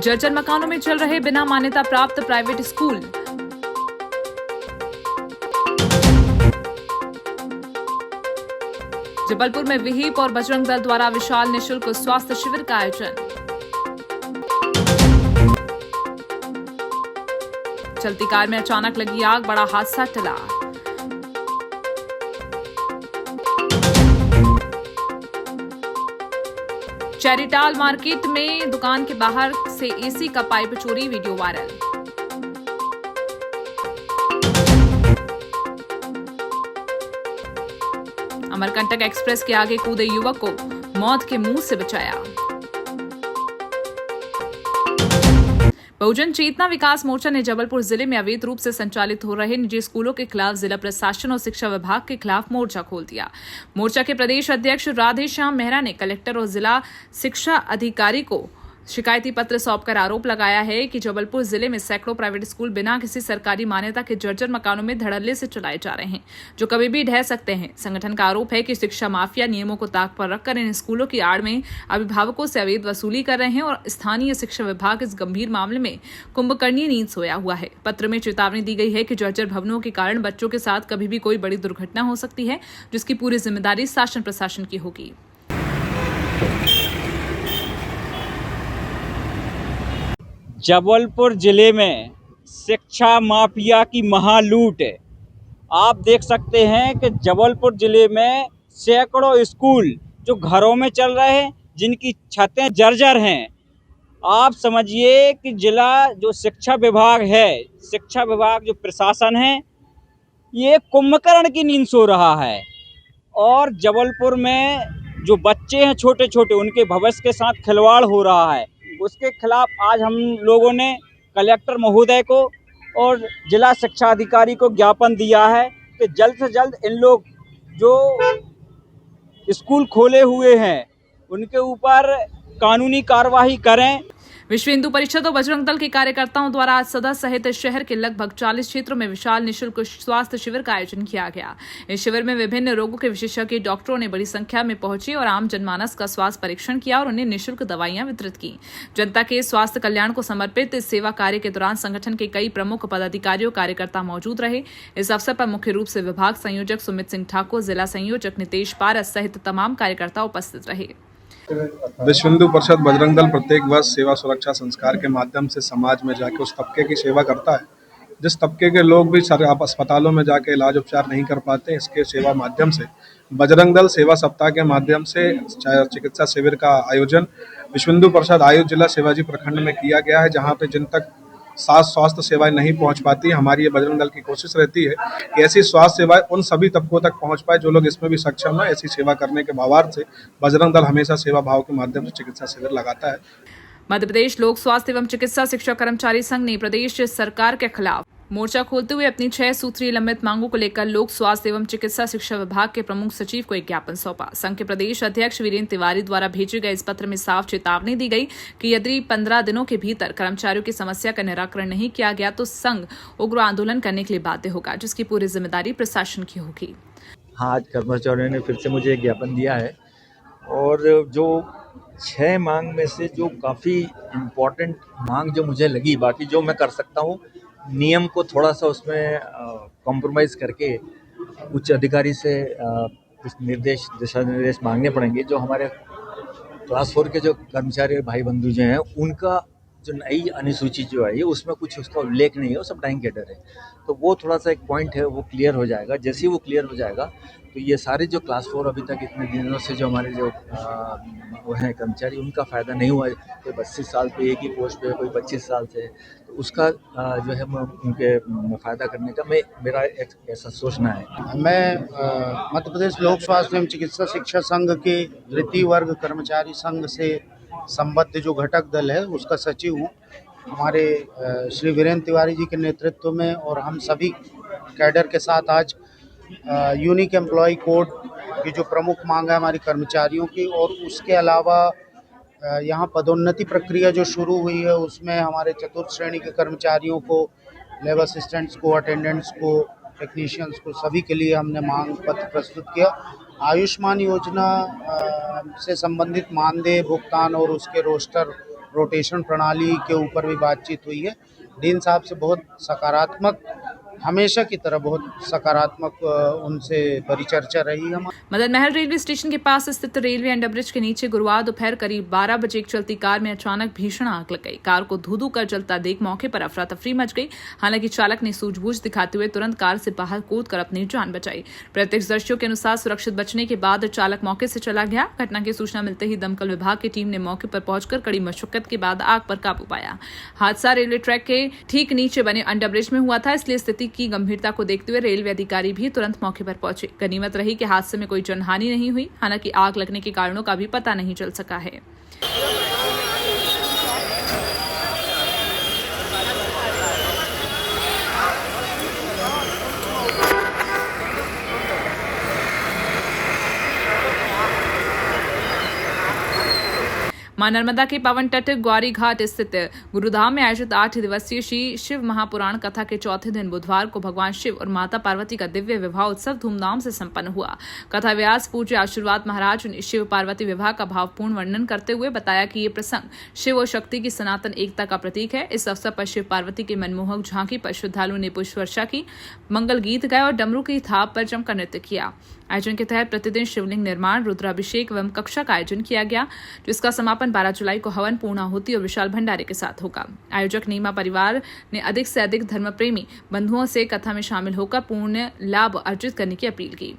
जर्जर मकानों में चल रहे बिना मान्यता प्राप्त प्राइवेट स्कूल। जबलपुर में विहिप और बजरंग दल द्वारा विशाल निःशुल्क स्वास्थ्य शिविर का आयोजन। चलती कार में अचानक लगी आग, बड़ा हादसा टला। चैरिटाल मार्केट में दुकान के बाहर से एसी का पाइप चोरी, वीडियो वायरल। अमरकंटक एक्सप्रेस के आगे कूदे युवक को मौत के मुंह से बचाया। बहुजन चेतना विकास मोर्चा ने जबलपुर जिले में अवैध रूप से संचालित हो रहे निजी स्कूलों के खिलाफ जिला प्रशासन और शिक्षा विभाग के खिलाफ मोर्चा खोल दिया। मोर्चा के प्रदेश अध्यक्ष राधेश्याम मेहरा ने कलेक्टर और जिला शिक्षा अधिकारी को शिकायती पत्र सौंपकर आरोप लगाया है कि जबलपुर जिले में सैकड़ों प्राइवेट स्कूल बिना किसी सरकारी मान्यता के जर्जर मकानों में धड़ल्ले से चलाए जा रहे हैं, जो कभी भी ढह सकते हैं। संगठन का आरोप है कि शिक्षा माफिया नियमों को ताक पर रखकर इन स्कूलों की आड़ में अभिभावकों से अवैध वसूली कर रहे हैं और स्थानीय शिक्षा विभाग इस गंभीर मामले में कुंभकर्णी नींद सोया हुआ है। पत्र में चेतावनी दी गई है कि जर्जर भवनों के कारण बच्चों के साथ कभी भी कोई बड़ी दुर्घटना हो सकती है, जिसकी पूरी जिम्मेदारी शासन प्रशासन की होगी। जबलपुर जिले में शिक्षा माफिया की महालूट है। आप देख सकते हैं कि जबलपुर जिले में सैकड़ों स्कूल जो घरों में चल रहे हैं, जिनकी छतें जर्जर हैं। आप समझिए कि जिला जो शिक्षा विभाग है, शिक्षा विभाग जो प्रशासन है, ये कुंभकर्ण की नींद सो रहा है। और जबलपुर में जो बच्चे हैं छोटे छोटे, उनके भविष्य के साथ खिलवाड़ हो रहा है। उसके खिलाफ आज हम लोगों ने कलेक्टर महोदय को और जिला शिक्षा अधिकारी को ज्ञापन दिया है कि जल्द से जल्द इन लोग जो स्कूल खोले हुए हैं उनके ऊपर कानूनी कार्यवाही करें। विश्व हिंदू परिषद और बजरंग दल के कार्यकर्ताओं द्वारा आज सदर सहित शहर के लगभग 40 क्षेत्रों में विशाल निःशुल्क स्वास्थ्य शिविर का आयोजन किया गया। इस शिविर में विभिन्न रोगों के विशेषज्ञ डॉक्टरों ने बड़ी संख्या में पहुंचे और आम जनमानस का स्वास्थ्य परीक्षण किया और उन्हें निःशुल्क दवाइयां वितरित की। जनता के स्वास्थ्य कल्याण को समर्पित इस सेवा कार्य के दौरान संगठन के कई प्रमुख पदाधिकारी और कार्यकर्ता मौजूद रहे। इस अवसर पर मुख्य रूप से विभाग संयोजक सुमित सिंह ठाकुर, जिला संयोजक नितेश पारस सहित तमाम कार्यकर्ता उपस्थित रहे। विश्व हिंदू परिषद बजरंग दल प्रत्येक वर्ष सेवा सुरक्षा संस्कार के माध्यम से समाज में जाके उस तबके की सेवा करता है जिस तबके के लोग भी अस्पतालों में जाके इलाज उपचार नहीं कर पाते। इसके सेवा माध्यम से बजरंग दल सेवा सप्ताह के माध्यम से चिकित्सा शिविर का आयोजन विश्व हिंदू परिषद आयुष जिला शिवाजी प्रखंड में किया गया है, जहाँ पे जिन तक स्वास्थ्य सेवाएं नहीं पहुंच पाती, हमारी ये बजरंग दल की कोशिश रहती है कि ऐसी स्वास्थ्य सेवाएं उन सभी तबकों तक पहुंच पाए जो लोग इसमें भी सक्षम है। ऐसी सेवा करने के भावार्थ से बजरंग दल हमेशा सेवा भाव के माध्यम से चिकित्सा शिविर लगाता है। मध्य प्रदेश लोक स्वास्थ्य एवं चिकित्सा शिक्षा कर्मचारी संघ ने प्रदेश सरकार के खिलाफ मोर्चा खोलते हुए अपनी 6 सूत्रीय लंबित मांगों को लेकर लोक स्वास्थ्य एवं चिकित्सा शिक्षा विभाग के प्रमुख सचिव को एक ज्ञापन सौंपा। संघ के प्रदेश अध्यक्ष वीरेंद्र तिवारी द्वारा भेजे गए इस पत्र में साफ चेतावनी दी गई कि यदि 15 दिनों के भीतर कर्मचारियों की समस्या का निराकरण नहीं किया गया तो संघ उग्र आंदोलन करने के लिए बाध्य होगा, जिसकी पूरी जिम्मेदारी प्रशासन की होगी। हाँ, आज कर्मचारियों ने फिर से मुझे एक ज्ञापन दिया है और जो 6 मांग में से जो काफ़ी इम्पोर्टेंट मांग जो मुझे लगी, बाकी जो मैं कर सकता हूँ नियम को थोड़ा सा उसमें कॉम्प्रोमाइज़ करके उच्च अधिकारी से कुछ दिशा निर्देश मांगने पड़ेंगे। जो हमारे क्लास 4 के जो कर्मचारी भाई बंधु जो हैं, उनका जो नई अनुसूची जो आई है उसमें कुछ उसका उल्लेख नहीं है, वो सब डाइंग कैडर है। तो वो थोड़ा सा एक पॉइंट है, वो क्लियर हो जाएगा। जैसे ही वो क्लियर हो जाएगा तो ये सारे जो क्लास 4 अभी तक इतने दिनों से जो हमारे जो वो हैं कर्मचारी, उनका फ़ायदा नहीं हुआ है। कोई 32 साल पे एक ही पोस्ट पे, कोई 25 साल से, तो उसका जो है उनके फ़ायदा करने का मेरा एक ऐसा सोचना है। मैं मध्य प्रदेश लोक स्वास्थ्य एवं चिकित्सा शिक्षा संघ के तृतीय वर्ग कर्मचारी संघ से संबद्ध जो घटक दल है उसका सचिव हूँ। हमारे श्री वीरेंद्र तिवारी जी के नेतृत्व में और हम सभी कैडर के साथ आज यूनिक एम्प्लॉय कोड की जो प्रमुख मांग है हमारी कर्मचारियों की, और उसके अलावा यहाँ पदोन्नति प्रक्रिया जो शुरू हुई है उसमें हमारे चतुर्थ श्रेणी के कर्मचारियों को, लैब असिस्टेंट्स को, अटेंडेंट्स को, टेक्नीशियंस को, सभी के लिए हमने मांग पत्र प्रस्तुत किया। आयुष्मान योजना से संबंधित मानदेय भुगतान और उसके रोस्टर रोटेशन प्रणाली के ऊपर भी बातचीत हुई है। डीन साहब से बहुत सकारात्मक, हमेशा की तरह बहुत सकारात्मक उनसे परिचर्चा रही है। मदन महल रेलवे स्टेशन के पास स्थित रेलवे अंडरब्रिज के नीचे गुरुवार दोपहर करीब 12 बजे एक चलती कार में अचानक भीषण आग लग गई। कार को धू-धू कर जलता देख मौके पर अफरा तफरी मच गई। हालांकि चालक ने सूझबूझ दिखाते हुए तुरंत कार से बाहर कूदकर अपनी जान बचाई। प्रत्यक्षदर्शियों के अनुसार सुरक्षित बचने के बाद चालक मौके से चला गया। घटना की सूचना मिलते ही दमकल विभाग की टीम ने मौके पर पहुंचकर कड़ी मशक्कत के बाद आग पर काबू पाया। हादसा रेलवे ट्रैक के ठीक नीचे बने अंडरब्रिज में हुआ था, इसलिए स्थिति की गंभीरता को देखते हुए रेलवे अधिकारी भी तुरंत मौके पर पहुंचे। गनीमत रही कि हादसे में कोई जनहानि नहीं हुई। हालांकि आग लगने के कारणों का भी पता नहीं चल सका है। मां नर्मदा के पावन तट ग्वारी घाट स्थित गुरुधाम में आयोजित 8 दिवसीय श्री शिव महापुराण कथा के चौथे दिन बुधवार को भगवान शिव और माता पार्वती का दिव्य विवाह उत्सव धूमधाम से संपन्न हुआ। कथा व्यास पूज्य आशीर्वाद महाराज ने शिव पार्वती विवाह का भावपूर्ण वर्णन करते हुए बताया कि ये प्रसंग शिव और शक्ति की सनातन एकता का प्रतीक है। इस अवसर पर शिव पार्वती की मनमोहक झांकी पर श्रद्धालुओं ने पुष्प वर्षा की, मंगल गीत गाए और डमरू की थाप पर जमकर नृत्य किया। आयोजन के तहत प्रतिदिन शिवलिंग निर्माण, रुद्राभिषेक एवं कक्षा का आयोजन किया गया, जिसका समापन 12 जुलाई को हवन, पूर्णाहुति और विशाल भंडारे के साथ होगा। आयोजक नीमा परिवार ने अधिक से अधिक धर्मप्रेमी बंधुओं से कथा में शामिल होकर पूर्ण लाभ अर्जित करने की अपील की।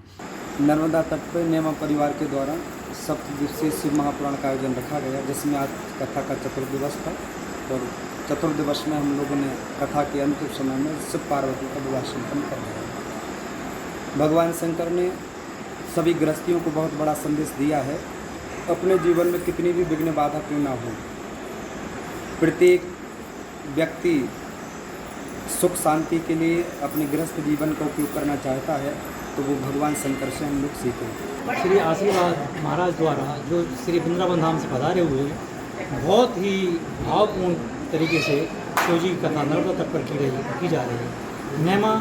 नर्मदा तट पर नीमा परिवार के द्वारा 7 दिवसीय शिव महापुराण का आयोजन रखा गया, जिसमें आज कथा का चतुर्दिवस था और चतुर्दिवस में हम लोगों ने कथा के अंतिम समय में शिव पार्वती का विवाह संपन्न कर दिया। भगवान शंकर ने सभी गृहस्थियों को बहुत बड़ा संदेश दिया है। अपने जीवन में कितनी भी विघ्न बाधा क्यों ना हो, प्रत्येक व्यक्ति सुख शांति के लिए अपने गृहस्थ जीवन का उपयोग करना चाहता है, तो वो भगवान शंकर से हम लोग सीखें। श्री आशीर्वाद महाराज द्वारा जो श्री वृंदावन धाम से पधारे हुए बहुत ही भावपूर्ण तरीके से शिव जी की कथा नर्मदा तट पर की जा रही है। नेमा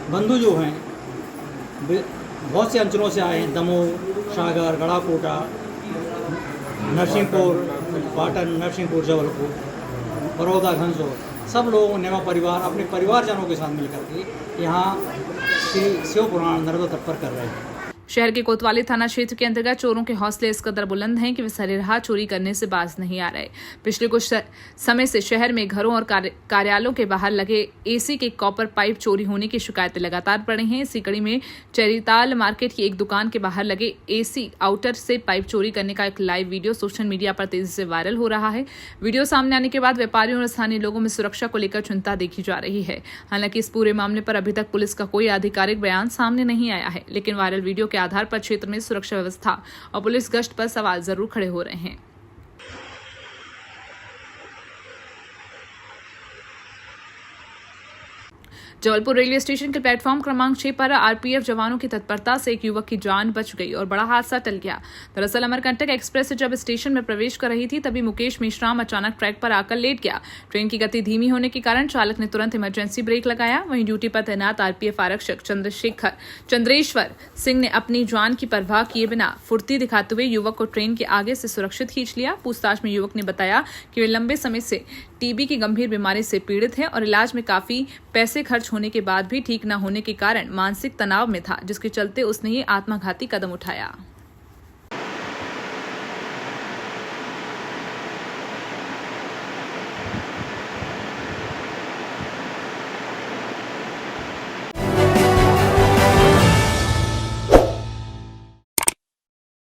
बंधु जो हैं बहुत से अंचलों से आए हैं, दमोह, सागर, गढ़ाकोटा, नरसिंहपुर, पाटन, नरसिंहपुर, जबलपुर, बड़ौदा, घनसोर, सब लोग नेमा परिवार अपने परिवारजनों के साथ मिलकर के यहाँ श्री शिव पुराण नर्मदा तट पर कर रहे हैं। शहर के कोतवाली थाना क्षेत्र के अंतर्गत चोरों के हौसले इस कदर बुलंद हैं कि वे सरेराह चोरी करने से बाज नहीं आ रहे। पिछले कुछ समय से शहर में घरों और कार्यालयों के बाहर लगे एसी के कॉपर पाइप चोरी होने की शिकायतें लगातार बढ़ रही हैं। इसी कड़ी में चेरीताल मार्केट की एक दुकान के बाहर लगे एसी आउटर से पाइप चोरी करने का एक लाइव वीडियो सोशल मीडिया पर तेजी से वायरल हो रहा है। वीडियो सामने आने के बाद व्यापारियों और स्थानीय लोगों में सुरक्षा को लेकर चिंता देखी जा रही है। हालांकि इस पूरे मामले पर अभी तक पुलिस का कोई आधिकारिक बयान सामने नहीं आया है, लेकिन वायरल वीडियो के आधार पर क्षेत्र में सुरक्षा व्यवस्था और पुलिस गश्त पर सवाल जरूर खड़े हो रहे हैं। जबलपुर रेलवे स्टेशन के प्लेटफॉर्म क्रमांक 6 पर आरपीएफ जवानों की तत्परता से एक युवक की जान बच गई और बड़ा हादसा टल गया। दरअसल अमरकंटक एक्सप्रेस जब स्टेशन में प्रवेश कर रही थी, तभी मुकेश मेश्राम अचानक ट्रैक पर आकर लेट गया। ट्रेन की गति धीमी होने के कारण चालक ने तुरंत इमरजेंसी ब्रेक लगाया। वहीं ड्यूटी पर तैनात आरपीएफ आरक्षक चंद्रेश्वर सिंह ने अपनी जान की परवाह किए बिना फुर्ती दिखाते हुए युवक को ट्रेन के आगे से सुरक्षित खींच लिया। पूछताछ में युवक ने बताया कि वे लंबे समय से टीबी की गंभीर बीमारी से पीड़ित है और इलाज में काफी पैसे खर्च होने के बाद भी ठीक न होने के कारण मानसिक तनाव में था, जिसके चलते उसने ये आत्मघाती कदम उठाया।